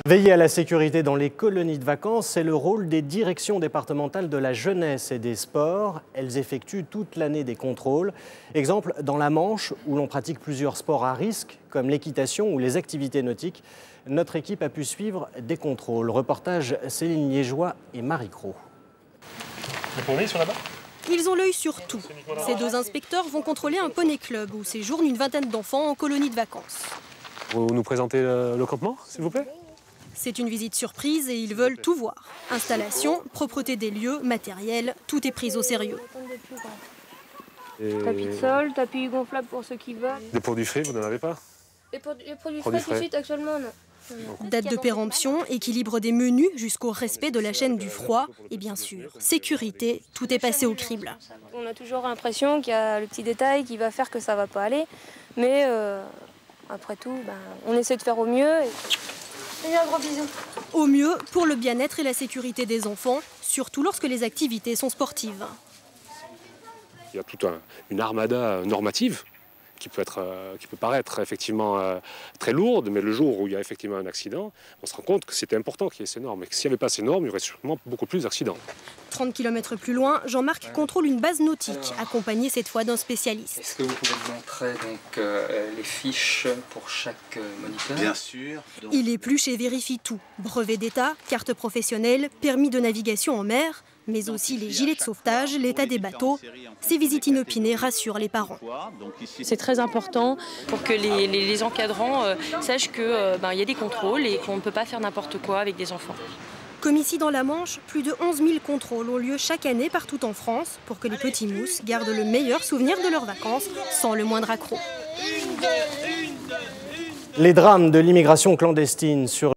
Veiller à la sécurité dans les colonies de vacances, c'est le rôle des directions départementales de la jeunesse et des sports. Elles effectuent toute l'année des contrôles. Exemple, dans la Manche, où l'on pratique plusieurs sports à risque, comme l'équitation ou les activités nautiques, notre équipe a pu suivre des contrôles. Reportage Céline Liégeois et Marie Cros. Ils sont là-bas ? Ils ont l'œil sur tout. Ces deux inspecteurs vont contrôler un poney club où séjourne une vingtaine d'enfants en colonie de vacances. Vous nous présentez le campement, s'il vous plaît ? C'est une visite surprise et ils veulent tout voir. Installation, propreté des lieux, matériel, tout est pris au sérieux. Tapis de sol, tapis gonflable pour ceux qui veulent. Des produits frais, vous n'en avez pas ? Les produits frais tout de suite, actuellement, non. Date de péremption, équilibre des menus jusqu'au respect de la chaîne du froid et bien sûr, sécurité, tout est passé au crible. On a toujours l'impression qu'il y a le petit détail qui va faire que ça ne va pas aller, mais après tout, on essaie de faire au mieux. Et un gros bisou. Au mieux pour le bien-être et la sécurité des enfants, surtout lorsque les activités sont sportives. Il y a toute une armada normative qui peut paraître effectivement très lourde, mais le jour où il y a effectivement un accident, on se rend compte que c'était important qu'il y ait ces normes, et que s'il n'y avait pas ces normes, il y aurait sûrement beaucoup plus d'accidents. 30 km plus loin, Jean-Marc contrôle une base nautique, accompagné cette fois d'un spécialiste. Est-ce que vous pouvez me montrer donc, les fiches pour chaque moniteur ? Bien sûr. Il épluche et vérifie tout. Brevet d'État, carte professionnelle, permis de navigation en mer, mais aussi les gilets de sauvetage, l'état des bateaux. Ces visites inopinées rassurent les parents. C'est très important pour que les encadrants sachent qu'il y a des contrôles et qu'on ne peut pas faire n'importe quoi avec des enfants. Comme ici dans la Manche, plus de 11 000 contrôles ont lieu chaque année partout en France pour que les petits mousses gardent le meilleur souvenir de leurs vacances sans le moindre accroc. Les drames de l'immigration clandestine sur